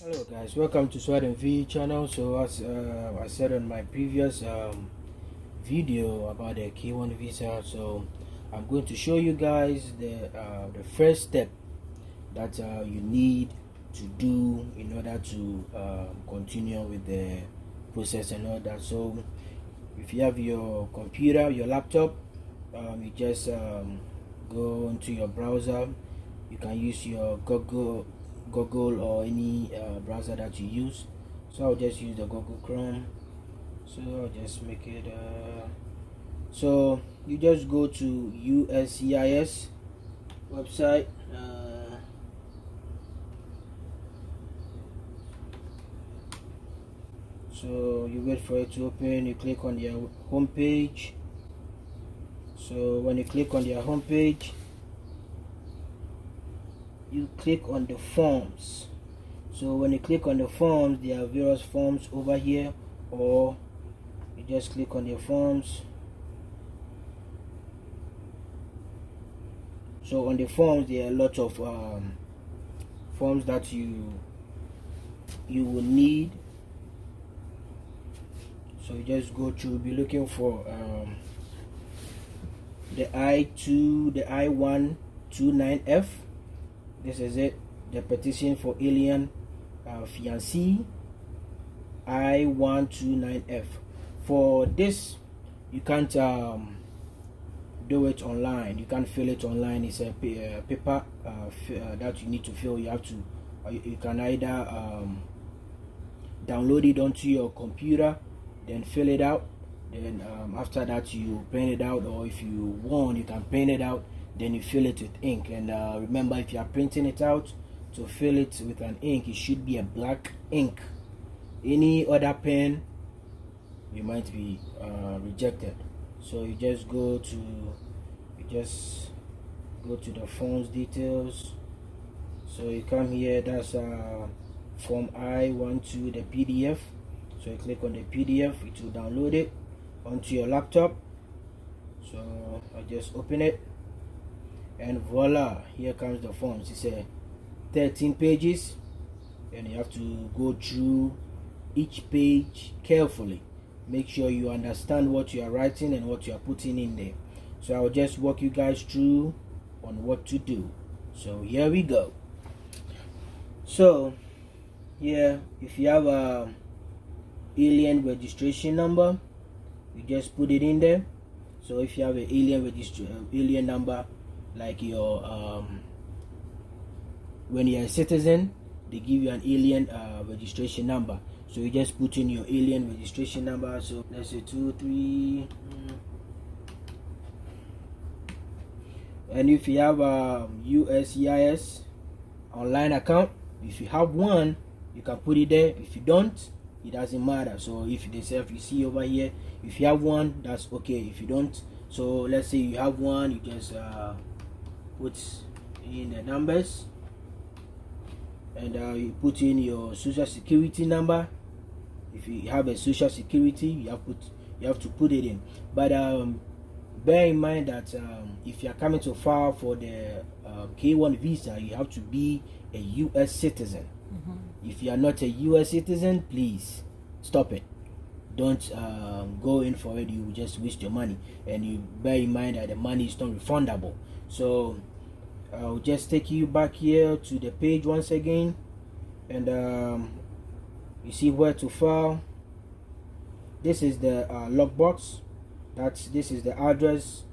Hello guys, welcome to Swat&Vee channel. So as I said on my previous video about the K1 visa, so I'm going to show you guys the first step that you need to do in order to continue with the process and all that. So if you have your computer, your laptop, you just go into your browser. You can use your Google or any browser that you use. So I'll just use the Google Chrome. So I'll just make it so you just go to USCIS website. So you wait for it to open, you click on their home page. So when you click on their home page, you click on the forms. So when you click on the forms, there are various forms over here, or you just click on the forms. So on the forms, there are a lot of forms that you will need. So you just go to be looking for the I-129f. This is it, the petition for alien fiancee, I-129f. For this, you can't do it online. You can't fill it online. It's a paper that you need to fill. You have to you can either download it onto your computer, then fill it out, then after that you print it out, or if you want, you can print it out, then you fill it with ink. And remember, if you are printing it out, to fill it with an ink, it should be a black ink. Any other pen, you might be rejected. So you just go to the forms details. So you come here, that's form I-12, the PDF. So you click on the PDF, it will download it onto your laptop. So I just open it, and voila, here comes the forms. It's 13 pages, and you have to go through each page carefully. Make sure you understand what you are writing and what you are putting in there. So I'll just walk you guys through on what to do. So here we go. So here, if you have a alien registration number, you just put it in there. So if you have an alien number, like your when you're a citizen, they give you an alien registration number. So you just put in your alien registration number. So let's say 23. And if you have a USCIS online account, if you have one, you can put it there. If you don't, it doesn't matter. So if you see over here, if you have one, that's okay. If you don't, so let's say you have one, you just put in the numbers, and you put in your social security number. If you have a social security, you have to put it in. But bear in mind that if you are coming to file for the K1 visa, you have to be a US citizen. If you are not a US citizen, please stop it. Don't go in for it. You will just waste your money, and you bear in mind that the money is not refundable. So I'll just take you back here to the page once again, and you see where to file. This is the lockbox. This is the address.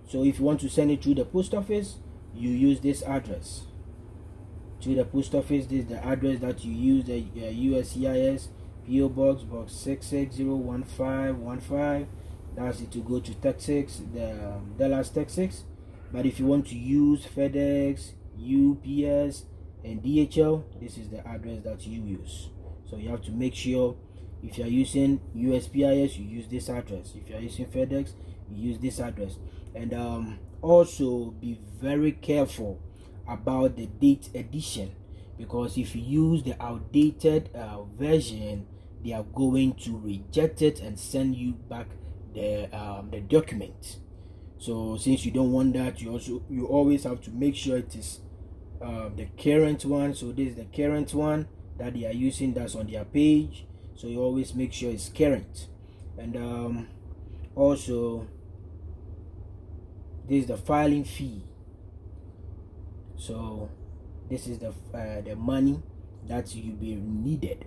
So if you want to send it through the post office, you use this address. To the post office, this is the address that you use, the USCIS PO Box 6601515. That's it, to go to Texas, the Dallas, Texas. But if you want to use FedEx, UPS, and DHL, this is the address that you use. So you have to make sure, if you are using USPIS, you use this address. If you are using FedEx, you use this address. And also be very careful about the date edition, because if you use the outdated version, they are going to reject it and send you back the document. So since you don't want that, you always have to make sure it is the current one. So this is the current one. that they are using, that's on their page, so you always make sure it's current. And also this is the filing fee. So this is the money that you be needed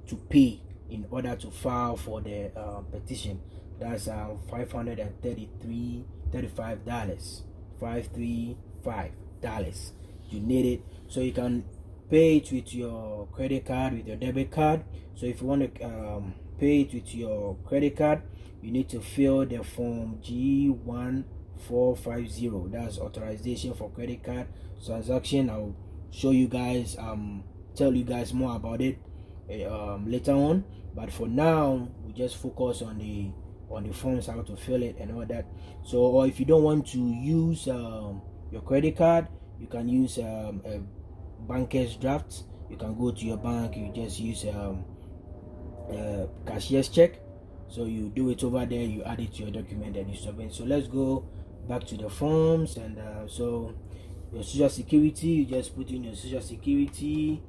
to pay in order to file for the petition. That's $535. $535. You need it, so you can pay it with your credit card, with your debit card. So if you want to pay it with your credit card, you need to fill the form G1450. That's authorization for credit card transaction. I'll show you guys, tell you guys more about it later on, but for now we just focus on the forms, how to fill it and all that. So, or if you don't want to use your credit card, you can use a banker's draft. You can go to your bank, you just use cashier's check. So you do it over there, you add it to your document and you submit. So let's go back to the forms. And so your social security, you just put in your social security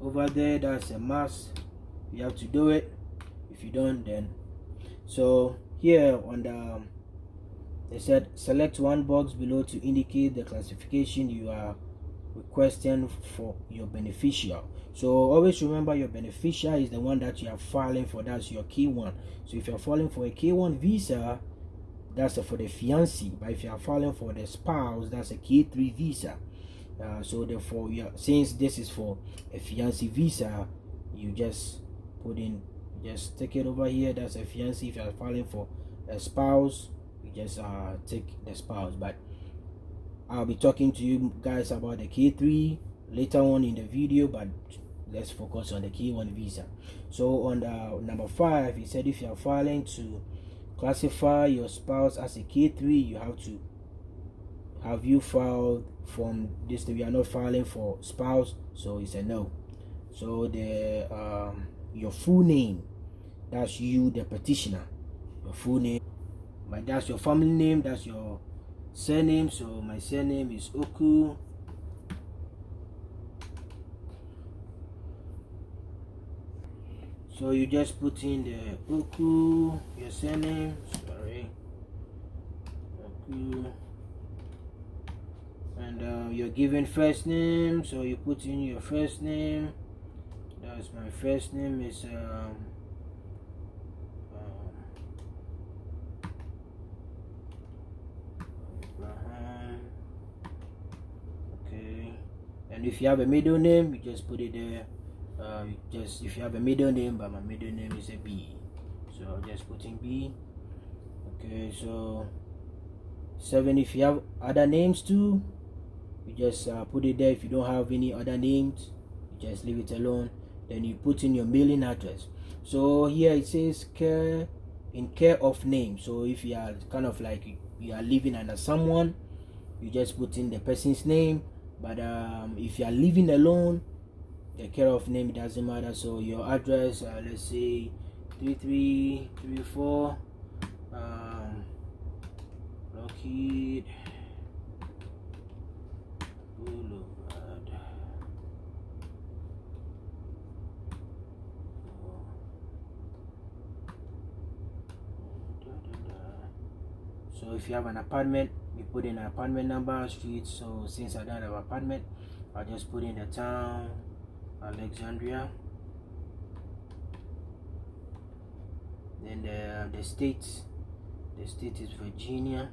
over there. That's a must, you have to do it. If you don't, then so here on the, they said select one box below to indicate the classification you are requesting for your beneficial. So always remember, your beneficial is the one that you are filing for, that's your K1. So if you're filing for a K1 visa, that's for the fiancé, but if you are filing for the spouse, that's a K3 visa. So therefore, since this is for a fiancé visa, you just put in, just take it over here, that's a fiancé. If you are filing for a spouse, you just take the spouse. But I'll be talking to you guys about the K3 later on in the video, but let's focus on the K1 visa. So on the number 5, he said if you are filing to classify your spouse as a K3, you have to have you filed from this. We are not filing for spouse, so it's a no. So the your full name, that's you, the petitioner, your full name. That's your family name, that's your surname. So my surname is Oku. So you just put in the Oku, your surname, sorry, Oku, and your given first name. So you put in your first name. That's my first name is okay. And if you have a middle name, you just put it there. Just if you have a middle name, but my middle name is a B, so I'll just put in B. Okay, so 7, if you have other names too, you just put it there. If you don't have any other names, you just leave it alone. Then you put in your mailing address. So here it says care of name. So if you are kind of like you are living under someone, you just put in the person's name. But if you are living alone, the care of name, it doesn't matter. So your address, let's say 3334 Lockheed Boulevard. So if you have an apartment, you put in an apartment number, street. So since I don't have an apartment, I'll just put in the town, Alexandria. Then the state is Virginia.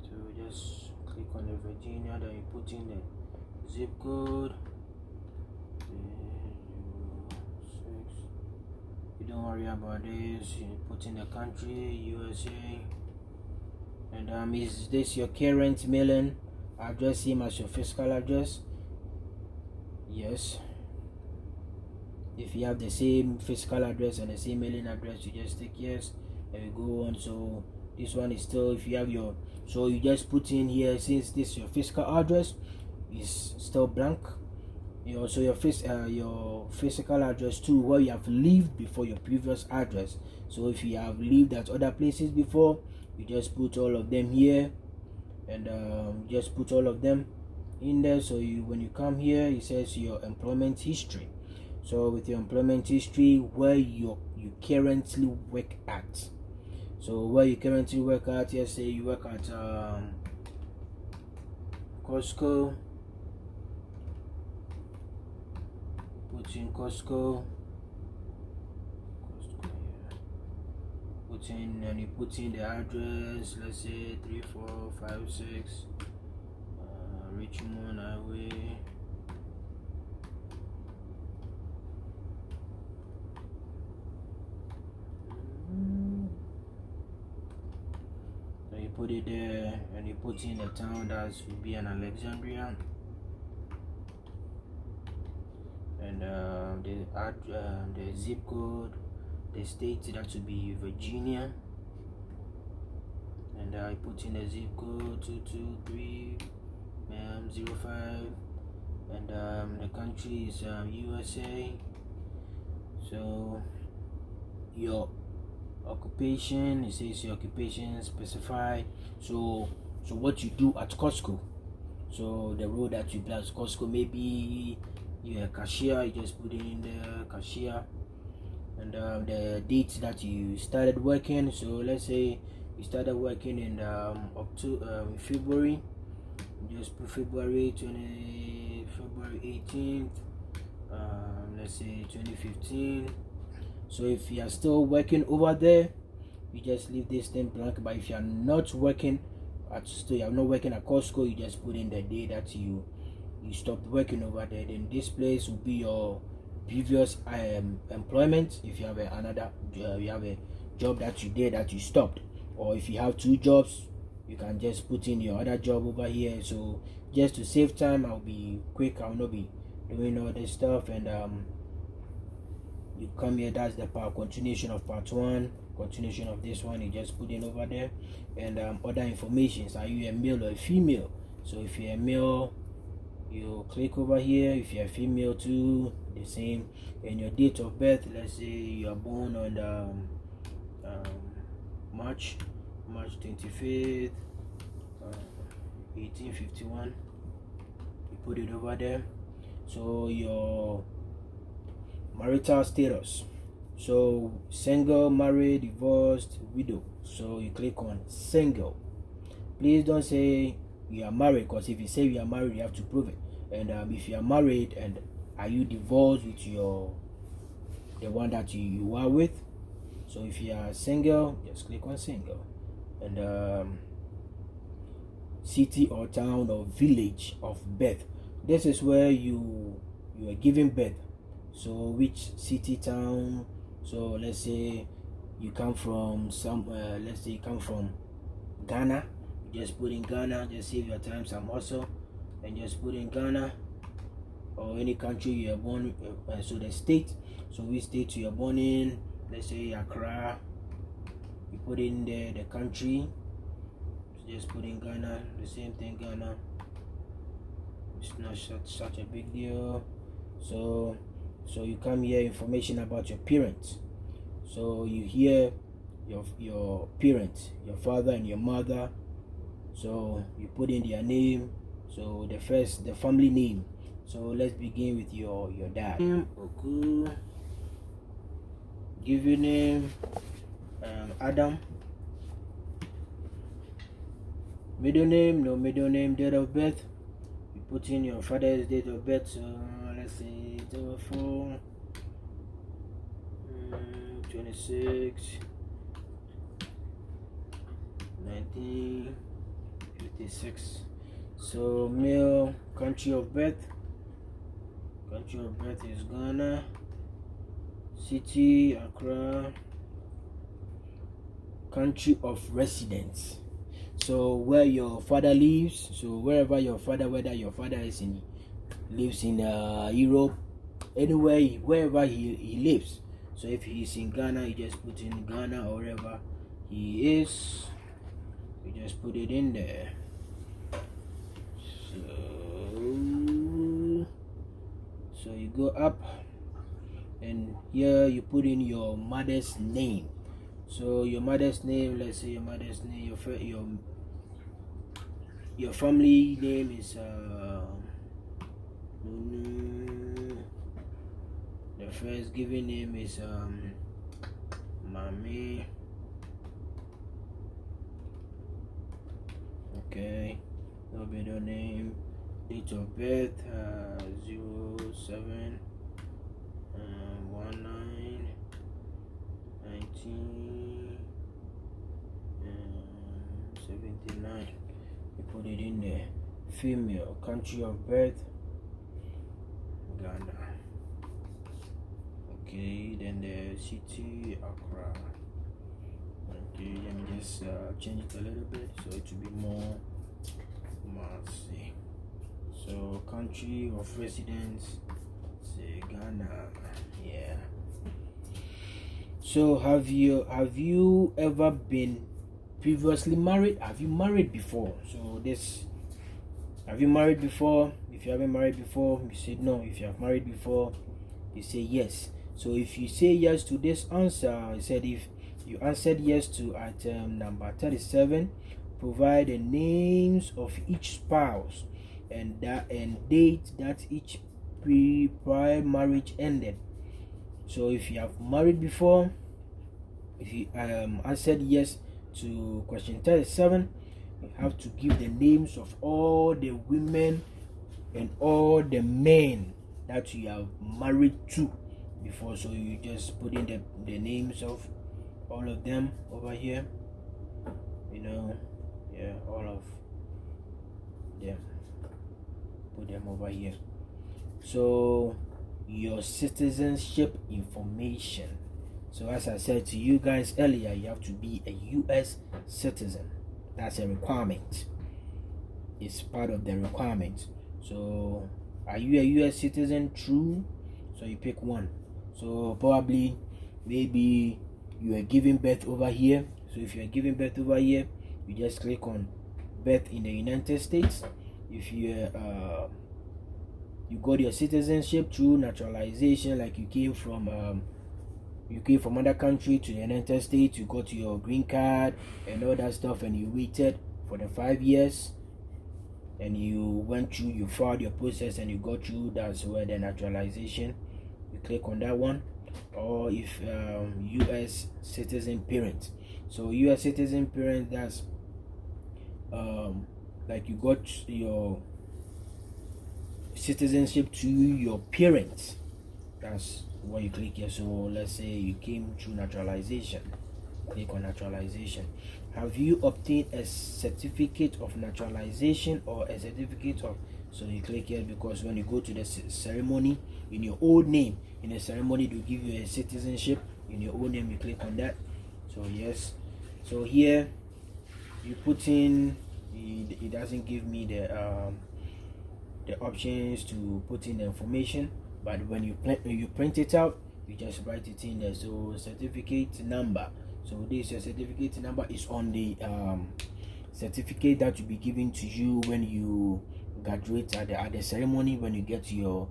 So just click on the Virginia, then you put in the zip code. You don't worry about this. You put in the country, USA. And is this your current mailing address, same as your physical address? Yes. If you have the same physical address and the same mailing address, you just take yes and we go on. So this one is still, if you have your, so you just put in here, since this your physical address is still blank, also your physical address too, where you have lived before your previous address. So if you have lived at other places before, you just put all of them here, and just put all of them in there. So when you come here, it says your employment history. So with your employment history, where you currently work at. So where you currently work at, let's say you work at Costco. Put in Costco. And you put in the address, let's say 3456 Richmond Highway. So you put it there, and you put in the town that should be an Alexandria, and the zip code, the state that should be Virginia, and I put in the zip code 22305, and the country is USA. So your occupation, it says your occupation specified. So what you do at Costco, so the role that you play at Costco, maybe you're a cashier, you just put it in the cashier, and the date that you started working. So let's say you started working in February, just put February 18th, let's say 2015. So if you are still working over there, you just leave this thing blank. But if you are not working at Costco, you just put in the day that you stopped working over there. Then this place will be your previous employment. If you have you have a job that you did that you stopped, or if you have two jobs, you can just put in your other job over here. So just to save time, I'll be quick. I'll not be doing all this stuff, and you come here. That's the continuation of part one. Continuation of this one, you just put in over there, and other informations. Are you a male or a female? So if you're a male, you click over here. If you're a female too, the same. And your date of birth, let's say you are born on March 25th 1851, you put it over there. So your marital status, so single, married, divorced, widow. So you click on single. Please don't say you are married, because if you say you are married, you have to prove it. And if you are married, and are you divorced with the one that you are with? So if you are single, just click on single. And city or town or village of birth, this is where you are giving birth. So which city, town. So let's say you come from let's say you come from Ghana, just put in Ghana. Just save your time, some hustle, and just put in Ghana, or any country you are born. So the state, so which state you are born in, let's say Accra, you put in there the country. So just put in Ghana, the same thing, Ghana. It's not such a big deal. So you come here, information about your parents. So you hear your parents, your father and your mother. So you put in their name. So the family name. So let's begin with your dad. Okay. Give your name, Adam. Middle name, no middle name. Date of birth, you put in your father's date of birth. So let's say 04 26 1956. So male, country of birth is Ghana, city Accra, country of residence, so where your father lives. So wherever your father, whether your father lives in Europe, anywhere, wherever he lives. So if he's in Ghana, you just put in Ghana, or wherever he is, you just put it in there. So you go up, and here you put in your mother's name. So your mother's name, let's say your mother's name, your family name is the first given name is Mami. Okay, no middle name, date of birth 07 19 79. You put it in there. Female, country of birth Ghana. Okay, then the city Accra. Okay, let me just change it a little bit so it will be more massy. So country of residence, say Ghana. Yeah. So have you ever been previously married? Have you married before? So this, have you married before? If you haven't married before, you say no. If you have married before, you say yes. So if you say yes to this answer, I said if you answered yes to item number 37, provide the names of each spouse and date that each prior marriage ended. So if you have married before, if you answered yes to question 37, you have to give the names of all the women and all the men that you have married to before. So you just put in the names of all of them over here, you know, yeah, all of them, put them over here. So your citizenship information. So as I said to you guys earlier, you have to be a US citizen. That's a requirement. It's part of the requirement. So are you a US citizen? True. So you pick one. So probably maybe you are giving birth over here. So if you are giving birth over here, you just click on birth in the United States. If you got your citizenship through naturalization, like you came from another country to the United States, you got your green card and all that stuff, and you waited for the 5 years, and you went through, you filed your process, and you got through. That's where the naturalization, you click on that one. Or if US citizen parent. So US citizen parent, that's like you got your citizenship to your parents. That's what you click here. So let's say you came through naturalization, click on naturalization. Have you obtained a certificate of naturalization or a certificate of, so you click here, because when you go to the ceremony in your old name, in a ceremony to give you a citizenship in your own name, you click on that. So yes. So here you put in, it doesn't give me the options to put in the information, but when you print it out, you just write it in there. So certificate number, so this your certificate number is on the certificate that will be given to you when you graduate at the ceremony. When you get your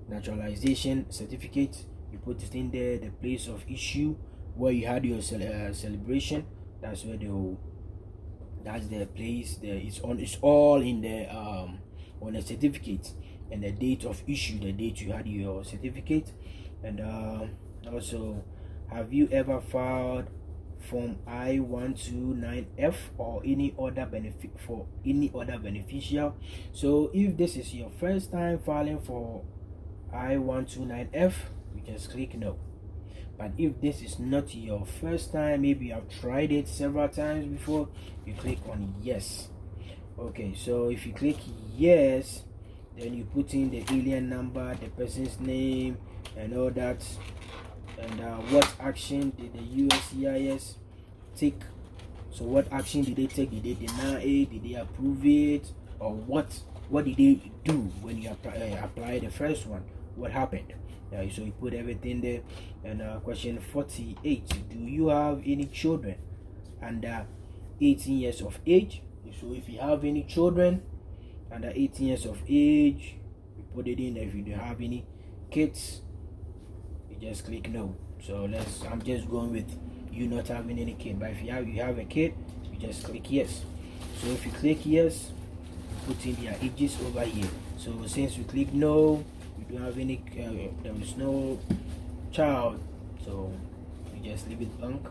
naturalization certificate, you put it in there. The place of issue where you had your celebration, that's where that's the place there. It's all in the on the certificate, and the date of issue, the date you had your certificate. And also, have you ever filed Form I-129f or any other benefit for any other beneficial? So if this is your first time filing for I-129f, you just click no. But if this is not your first time, maybe you have tried it several times before, you click on yes. Okay, so if you click yes, then you put in the alien number, the person's name, and all that, and what action did the USCIS take? So what action did they take? Did they deny it? Did they approve it? Or what did they do when you apply the first one? What happened? So you put everything there. And question 48, do you have any children under 18 years of age? So if you have any children under 18 years of age, you put it in. If you don't have any, kids, you just click no. So I'm just going with you not having any kid. But if you have a kid, you just click yes. So if you click yes, put in their ages over here. So since we click no, you don't have any there is no child, so you just leave it blank.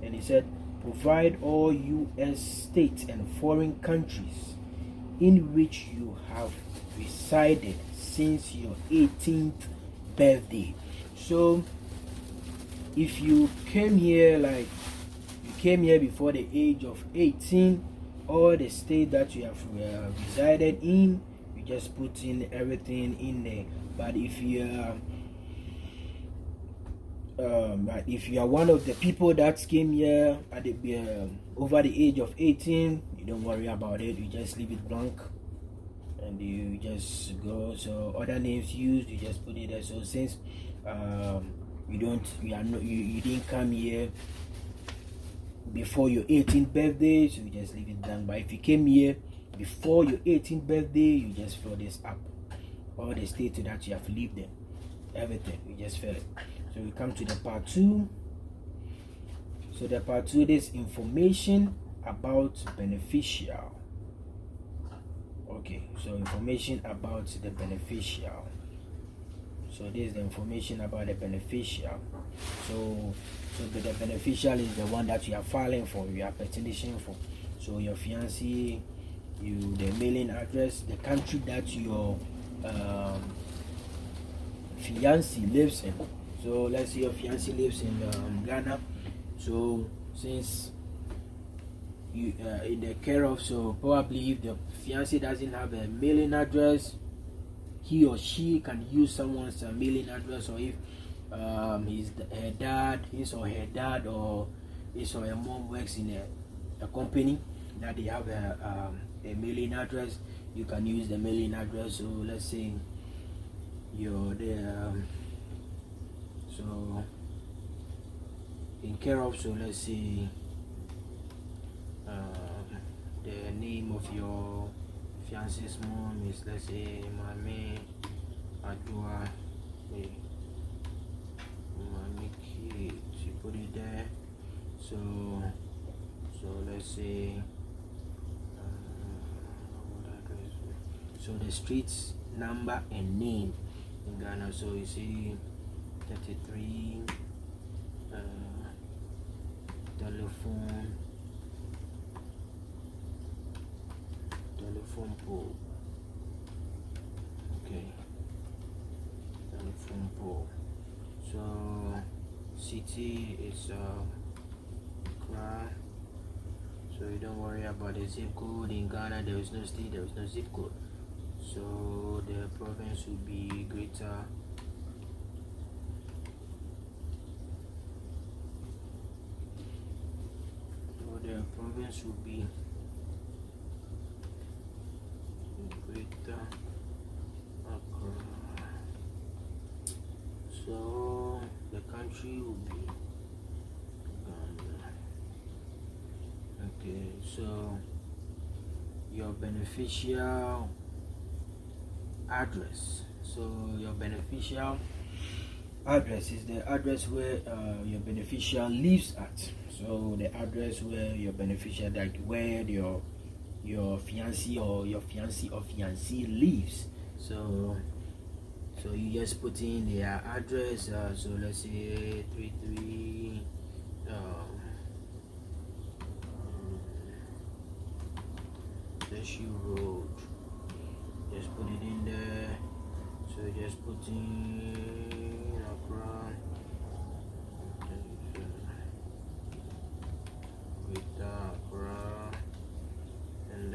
And it said provide all US states and foreign countries in which you have resided since your 18th birthday. So if you came here before the age of 18, or the state that you have resided in, you just put in everything in there. But if you are one of the people that came here at over the age of 18, you don't worry about it. You just leave it blank and you just go. So other names used, you just put it there. So since you didn't come here before your 18th birthday, so you just leave it blank. But if you came here before your 18th birthday, you just fill this up, all the states that you have lived in, everything, you just fill it. So we come to the part 2. So the part 2 is information about beneficial. Okay, so information about the beneficial. So this is the information about the beneficial. So the beneficial is the one that you are filing for, you are petitioning for. So your fiancé, the mailing address, the country that your fiancé lives in. So let's say your fiancé lives in Ghana. So since you in the care of, so probably if the fiancé doesn't have a mailing address, he or she can use someone's mailing address. Or if his or her dad or his or her mom works in a company that they have a mailing address, you can use the mailing address. So let's say you're there, so in care of, so let's say the name of your fiance's mom is, let's say, Mami Adua Mamiki. She put it there. So let's say so the streets number and name in Ghana. So you see 33 telephone pole. Okay, telephone pole. So city is Accra. So you don't worry about the zip code. In Ghana there is no state, there is no zip code. So the province will be Greater province will be Greater Accra. So the country will be Ghana. Okay, so your beneficial address. So your beneficial address is the address where your beneficial lives at. So the address where your beneficial, like where your fiancé or your fiancé or fiancée lives. So you just put in their address. So let's say 33 Issue Road. Just put it in there. So just put in Accra, Greater Accra, and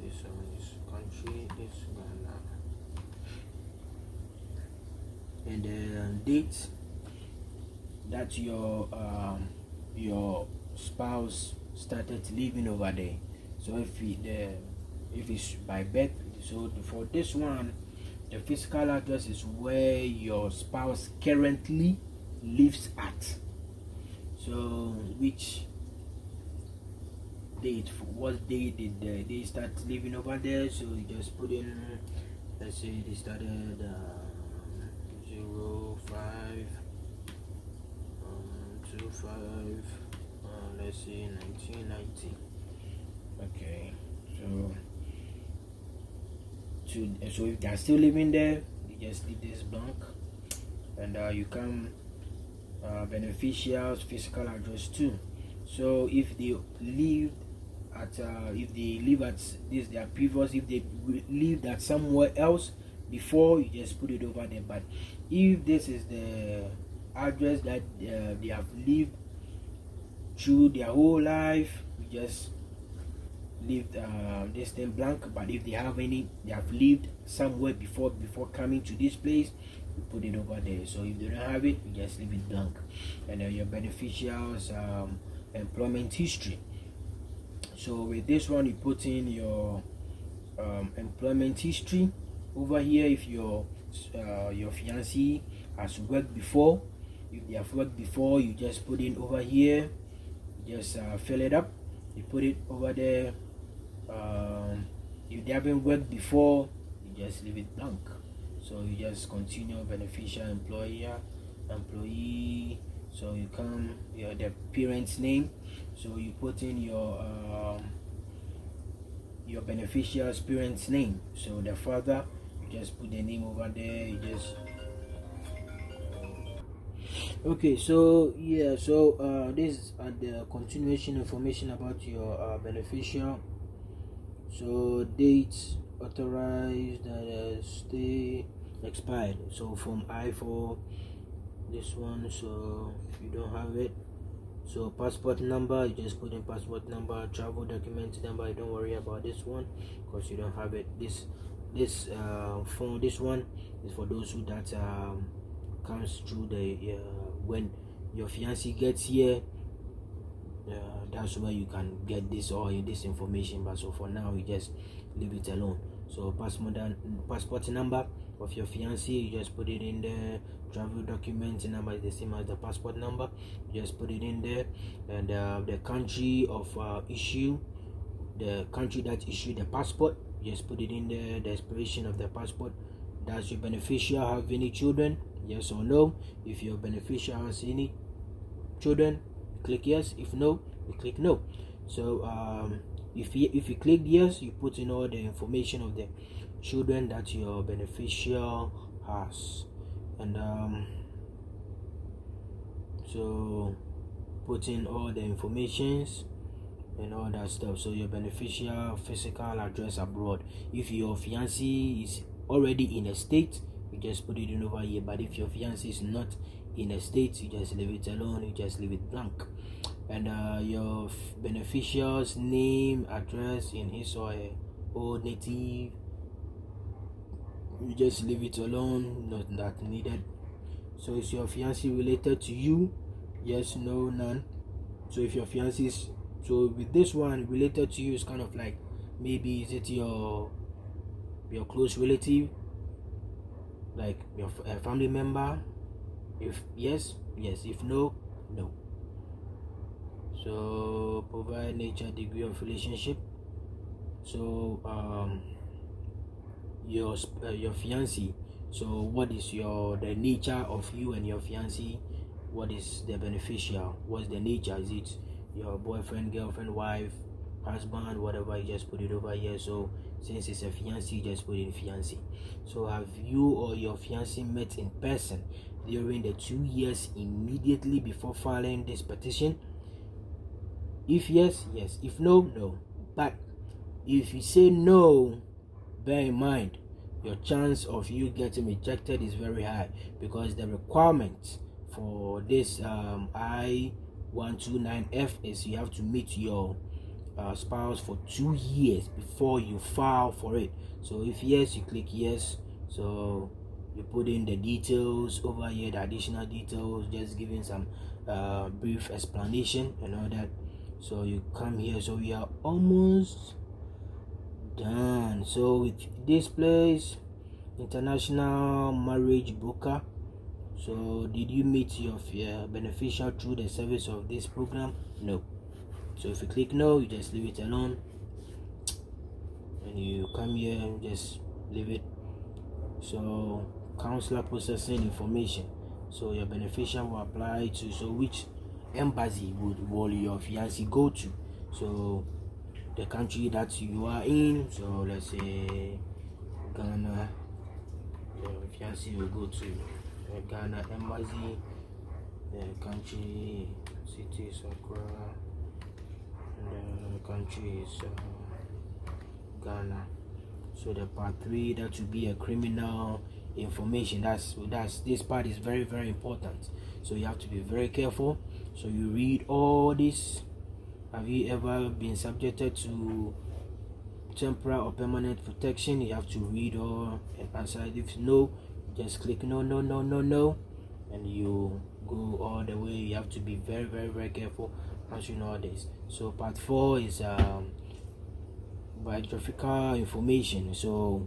this country is Ghana. And the date that your spouse started living over there. So if it's by birth, so for this one, the physical address is where your spouse currently lives at. So which date, what date did they start living over there? So you just put in, let's say they started 5, let's say 1990. Okay, so if they're still living there, you just leave this blank, and you come beneficiaries physical address too. So if they live at this their previous, if they lived at somewhere else before, you just put it over there. But if this is the address that they have lived through their whole life, you just leave this thing blank. But if they have lived somewhere before coming to this place, you put it over there. So if they don't have it, you just leave it blank. And then your beneficiaries employment history. So with this one, you put in your employment history over here. If your fiancé has worked before, if they have worked before, you just put in over here. You just fill it up, you put it over there. If they haven't worked before, you just leave it blank. So you just continue beneficial employee. So you come the parent's name, so you put in your beneficiary's parent's name. So the father, you just put the name over there. You just okay. So yeah, so this are the continuation information about your beneficial. So dates authorized, stay expired. So from I-4 this one. So if you don't have it, so passport number, you just put in passport number. Travel document number, you don't worry about this one because you don't have it. This for this one is for those who that comes through the when your fiancé gets here. That's where you can get this information. But so for now, you just leave it alone. So passport number of your fiancé, you just put it in there. Travel document number is the same as the passport number, you just put it in there. And the country of issue, the country that issued the passport, you just put it in there. The expiration of the passport. Does your beneficiary have any children? Yes or no. If your beneficiary has any children, click yes. If no, you click no. So if you click yes, you put in all the information of the children that your beneficiary has. And so put in all the informations and all that stuff. So your beneficiary physical address abroad. If your fiancé is already in a state, you just put it in over here. But if your fiancé is not in a state, you just leave it alone, you just leave it blank. And your beneficiary's name, address in his or her old native, you just leave it alone, not that needed. So is your fiancé related to you? Yes, no, none. So if your fiancé is, so with this one, related to you is kind of like, maybe is it your close relative, like your family member? If yes, yes. If no, no. So provide nature, degree of relationship. So your fiancé, so what is the nature of you and your fiancé? What is the beneficial? What's the nature? Is it your boyfriend, girlfriend, wife, husband, whatever? You just put it over here. So since it's a fiancé, just put in fiancé. So have you or your fiancé met in person during the 2 years immediately before filing this petition? If yes, yes. If no, no. But if you say no, bear in mind your chance of you getting rejected is very high, because the requirement for this I-129f is you have to meet your spouse for 2 years before you file for it. So if yes, you click yes. So you put in the details over here, the additional details, just giving some brief explanation and all that. So you come here. So we are almost done. So with this place, international marriage broker. So did you meet your beneficial through the service of this program? No. So if you click no, you just leave it alone, and you come here and just leave it. So counselor processing information. So your beneficial will apply to, so which embassy will your fiancé go to? So the country that you are in, so let's say Ghana, the fiancé will go to the Ghana embassy, the country, city is Accra, and the country is Ghana. So the part 3, that will be a criminal information. That's this part is very, very important, so you have to be very careful. So you read all this. Have you ever been subjected to temporary or permanent protection? You have to read all and answer. If no, just click no, no, no, no, no, and you go all the way. You have to be very, very, very careful answering all this. So part 4 is biographical information. So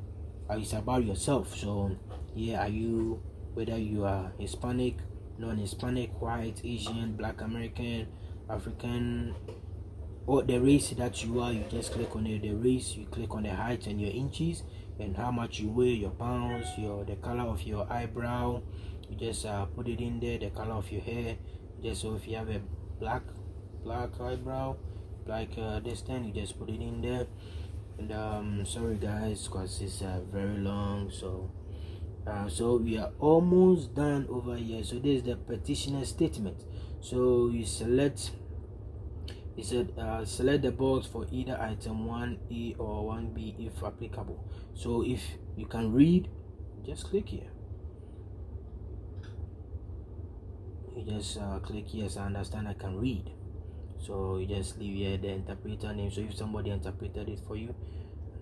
it's about yourself. So yeah, are you, whether you are Hispanic, non-Hispanic, white, Asian, Black American, African, or the race that you are, you just click on the race, you click on the height and your inches and how much you weigh, your pounds, the color of your eyebrow, you just put it in there, the color of your hair, just so if you have a black eyebrow, black this thing, you just put it in there. And sorry guys, because it's very long. So we are almost done over here. So this is the petitioner statement. So you select, he said select the box for either item 1A or 1B if applicable. So if you can read, just click here. You just click yes, I understand, I can read. So you just leave here the interpreter name. So if somebody interpreted it for you,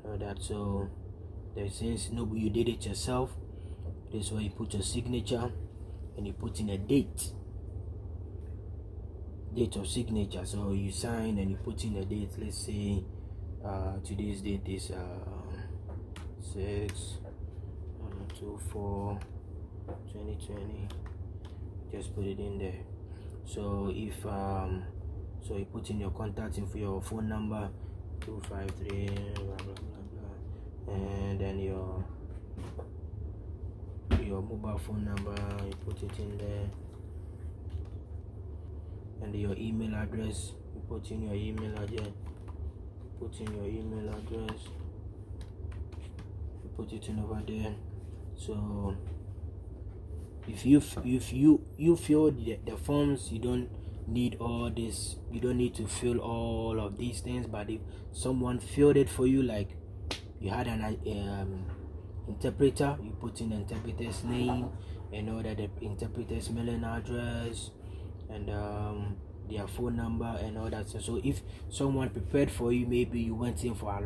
that. So since nobody, you did it yourself, this is where you put your signature and you put in a date of signature. So you sign and you put in a date. Let's say today's date is 6/24/2020. Just put it in there. So if so you put in your contact info, your phone number 253 blah, blah, blah, blah. And then your mobile phone number, you put it in there, and your email address, you put in your email address, you put it in over there. So if you fill the forms, you don't need all this, you don't need to fill all of these things. But if someone filled it for you, like you had an interpreter, you put in the interpreter's name and all that, the interpreter's mailing address and their phone number and all that. So if someone prepared for you, maybe you went in for a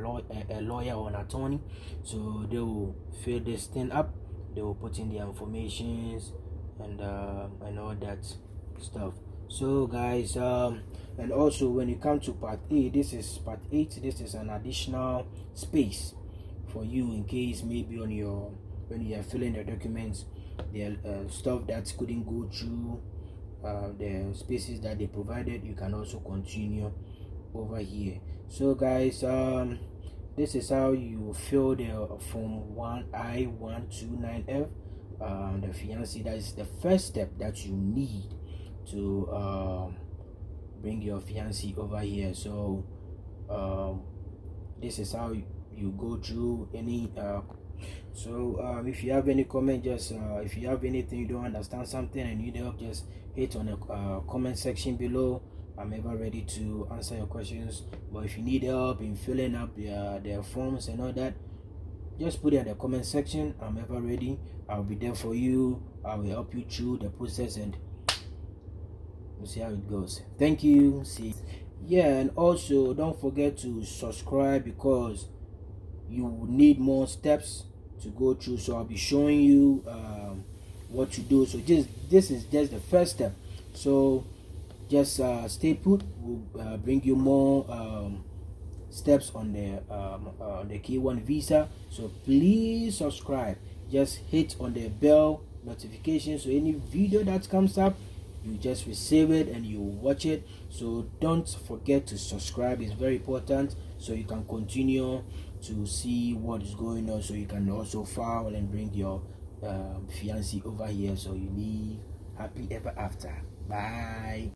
lawyer or an attorney, so they will fill this thing up, they will put in the informations and all that stuff. So guys, and also when you come to part 8, this is part 8, this is an additional space for you in case maybe on your, when you are filling the documents, the stuff that couldn't go through the spaces that they provided, you can also continue over here. So guys, this is how you fill the form I-129f, the fiancé. That is the first step that you need to bring your fiancé over here. So this is how you go through any if you have any comment, just if you have anything, you don't understand something and you need help, just hit on the comment section below. I'm ever ready to answer your questions. But if you need help in filling up their forms and all that, just put it in the comment section. I'm ever ready. I'll be there for you. I will help you through the process and we'll see how it goes. Thank you. See, yeah, and also don't forget to subscribe because you need more steps to go through. So I'll be showing you what to do. So this is just the first step. So just stay put. We'll bring you more steps on the K1 visa. So please subscribe. Just hit on the bell notification, so any video that comes up, you just receive it and you watch it. So don't forget to subscribe. It's very important, so you can continue to see what is going on, so you can also file and bring your fiancé over here, so you live happy ever after. Bye.